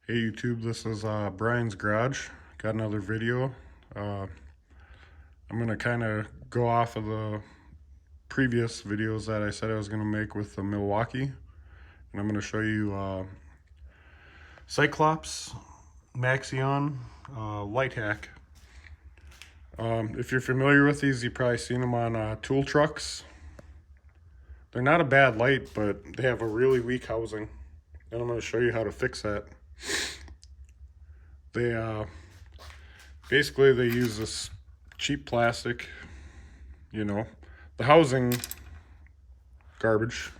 Hey YouTube, this is Brian's Garage. Got another video. I'm going to kind of go off of the previous videos that I said I was going to make with the Milwaukee. And I'm going to show you Cyclops Maxxeon light hack. If you're familiar with these, you've probably seen them on tool trucks. They're not a bad light, but they have a really weak housing. And I'm going to show you how to fix that. They basically they use this cheap plastic, the housing garbage,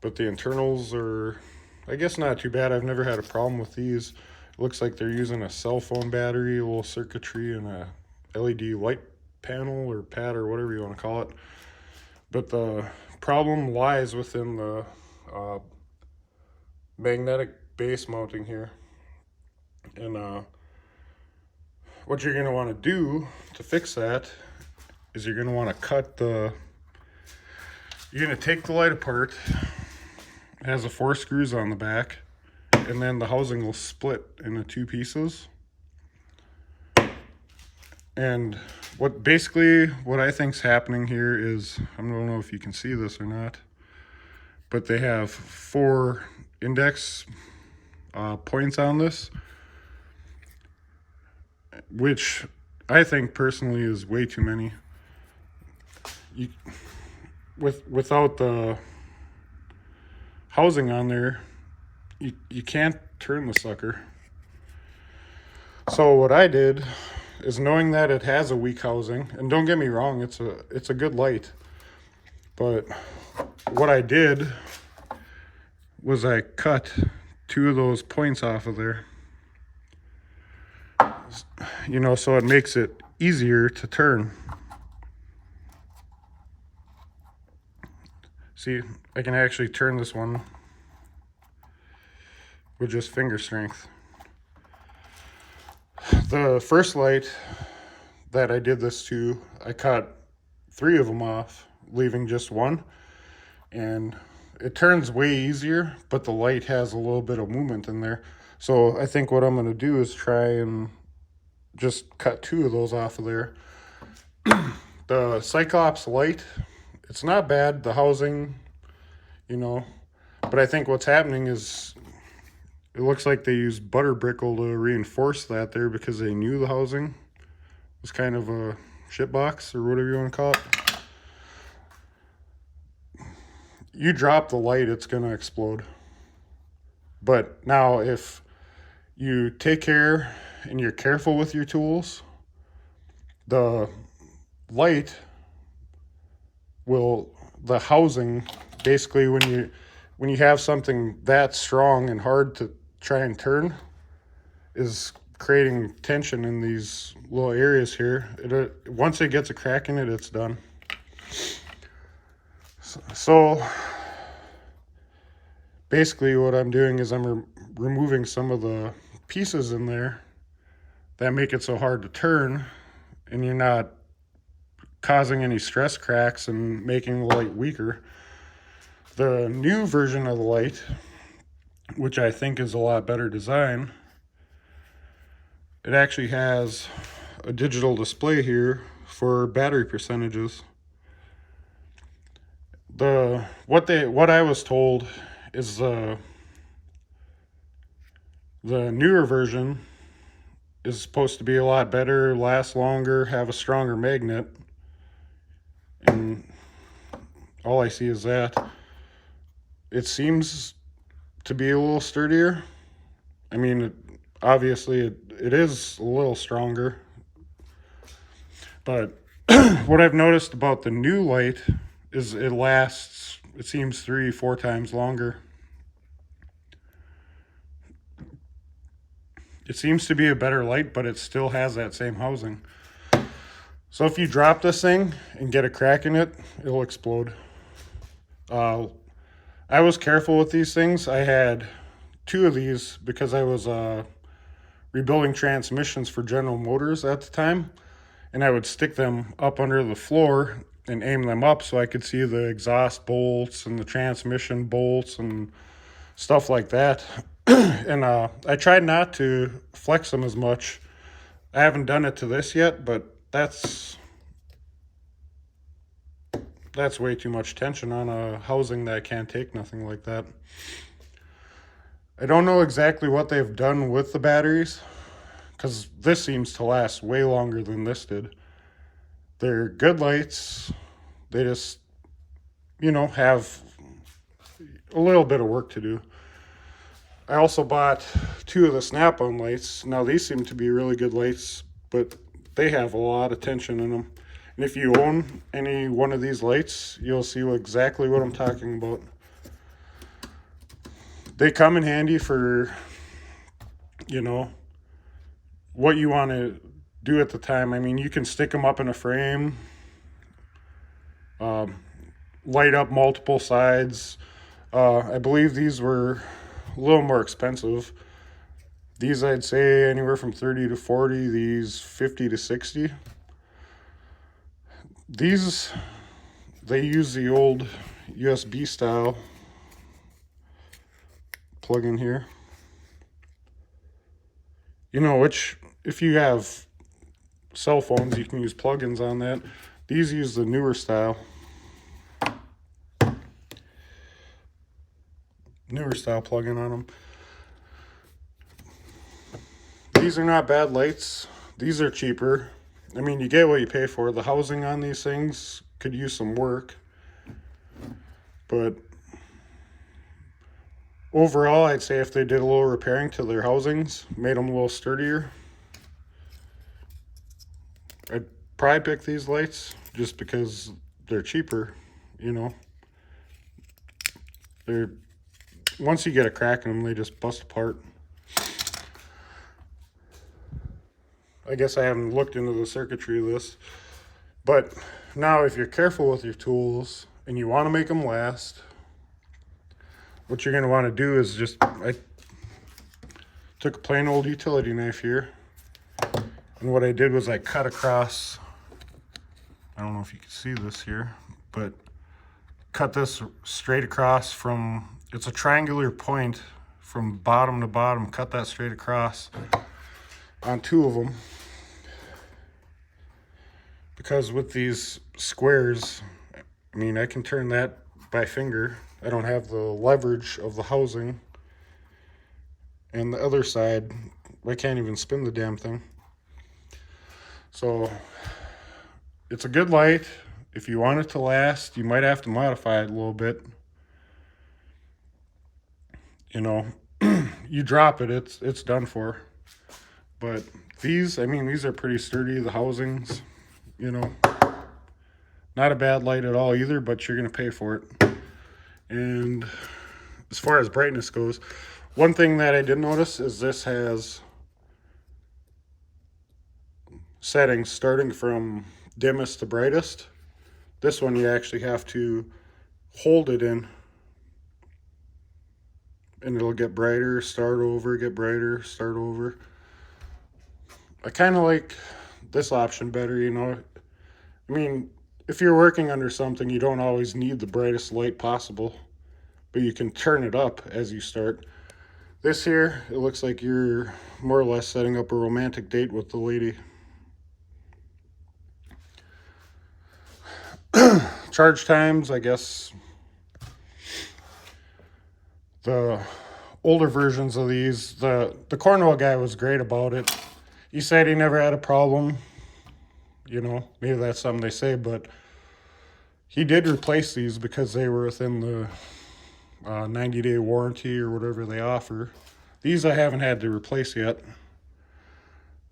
but the internals are, I guess, not too bad. I've never had a problem with these. It looks like they're using a cell phone battery, a little circuitry, and a LED light panel or pad or whatever you want to call it. But the problem lies within the magnetic base mounting here. And what you're going to want to do to fix that is you're going to want to you're going to take the light apart. It has 4 screws on the back, and then the housing will split into 2 pieces. And what I think's happening here is, I don't know if you can see this or not, but they have 4 index points on this, which I think personally is way too many. Without the housing on there, you can't turn the sucker. So what I did is, knowing that it has a weak housing, and don't get me wrong, it's a good light, but what I did was I cut 2 of those points off of there. So it makes it easier to turn. See, I can actually turn this one with just finger strength. The first light that I did this to, I cut 3 of them off, leaving just 1. And it turns way easier, but the light has a little bit of movement in there. So I think what I'm going to do is try and just cut 2 of those off of there. The Cyclops light, it's not bad, the housing, but I think what's happening is it looks like they used butter brickle to reinforce that there, because they knew the housing was kind of a shitbox or whatever you want to call it. You drop the light, it's going to explode. But now if you take care and you're careful with your tools, the housing, basically when you have something that strong and hard to try and turn, is creating tension in these little areas here. Once it gets a crack in it, it's done. So basically what I'm doing is I'm removing some of the pieces in there that make it so hard to turn, and you're not causing any stress cracks and making the light weaker. The new version of the light, which I think is a lot better design, it actually has a digital display here for battery percentages. What I was told is the newer version is supposed to be a lot better, last longer, have a stronger magnet, and all I see is that. It seems to be a little sturdier. I mean, obviously it is a little stronger, but what I've noticed about the new light is it lasts, it seems, 3-4 times longer. It seems to be a better light, but it still has that same housing. So if you drop this thing and get a crack in it, it'll explode. I was careful with these things. I had 2 of these because I was rebuilding transmissions for General Motors at the time, and I would stick them up under the floor and aim them up so I could see the exhaust bolts and the transmission bolts and stuff like that. And I tried not to flex them as much. I haven't done it to this yet, but that's way too much tension on a housing that can't take nothing like that. I don't know exactly what they've done with the batteries, because this seems to last way longer than this did. They're good lights. They just, have a little bit of work to do. I also bought 2 of the snap-on lights. Now these seem to be really good lights, but they have a lot of tension in them. And if you own any one of these lights, you'll see exactly what I'm talking about. They come in handy for, what you want to do at the time. I mean, you can stick them up in a frame, light up multiple sides. I believe these were a little more expensive. These I'd say anywhere from 30 to 40, these 50 to 60. These, they use the old USB style plug in here. Which if you have cell phones, you can use plugins on that. These use the newer style. Plug-in on them. These are not bad lights. These are cheaper. I mean, you get what you pay for. The housing on these things could use some work. But overall, I'd say if they did a little repairing to their housings, made them a little sturdier, I'd probably pick these lights just because they're cheaper, They're, once you get a crack in them, they just bust apart. I guess I haven't looked into the circuitry of this. But now if you're careful with your tools and you want to make them last, what you're going to want to do is I took a plain old utility knife here. And what I did was I cut across, I don't know if you can see this here, but cut this straight across from, it's a triangular point from bottom to bottom, cut that straight across on 2 of them. Because with these squares, I mean, I can turn that by finger. I don't have the leverage of the housing. And the other side, I can't even spin the damn thing. So it's a good light. If you want it to last, you might have to modify it a little bit. You drop it, it's done for. But these, I mean, these are pretty sturdy, the housings, not a bad light at all either, but you're going to pay for it. And as far as brightness goes, one thing that I did notice is this has settings starting from dimmest to brightest. This one you actually have to hold it in and it'll get brighter, start over, get brighter, start over. I kind of like this option better, I mean, if you're working under something, you don't always need the brightest light possible, but you can turn it up as you start. This here, it looks like you're more or less setting up a romantic date with the lady. Charge times, I guess the older versions of these, the Cornwall guy was great about it. He said he never had a problem. Maybe that's something they say, but he did replace these because they were within the 90-day warranty or whatever they offer. These I haven't had to replace yet.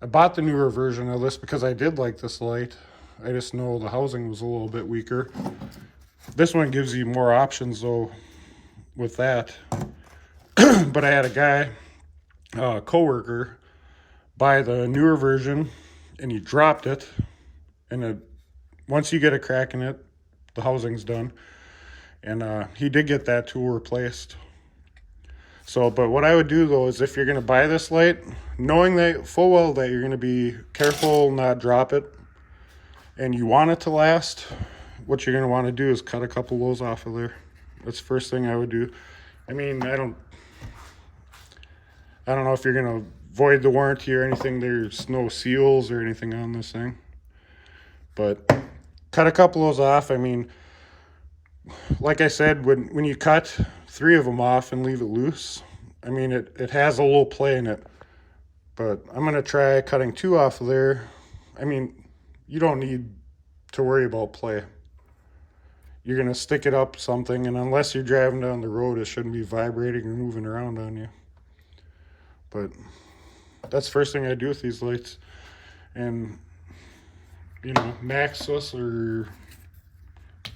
I bought the newer version of this because I did like this light. I just know the housing was a little bit weaker. This one gives you more options though with that. But I had a guy, a coworker, buy the newer version and he dropped it. And once you get a crack in it, the housing's done. And he did get that tool replaced. So, but what I would do though is if you're going to buy this light, knowing that full well that you're going to be careful, not drop it, and you want it to last, what you're going to want to do is cut a couple of those off of there. That's the first thing I would do. I mean, I don't know if you're going to void the warranty or anything. There's no seals or anything on this thing. But cut a couple of those off. I mean, like I said, when you cut 3 of them off and leave it loose, I mean, it has a little play in it. But I'm going to try cutting 2 off of there. I mean, you don't need to worry about play. You're going to stick it up something, and unless you're driving down the road, it shouldn't be vibrating or moving around on you. But that's the first thing I do with these lights. And, you know, Maxxeons, or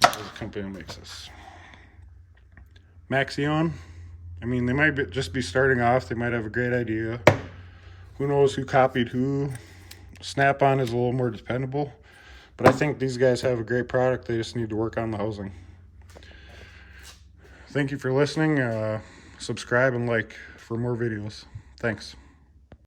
what is the company that makes this? Maxxeons. I mean, they might just be starting off. They might have a great idea. Who knows who copied who? Snap-on is a little more dependable. But I think these guys have a great product. They just need to work on the housing. Thank you for listening. Subscribe and like for more videos. Thanks.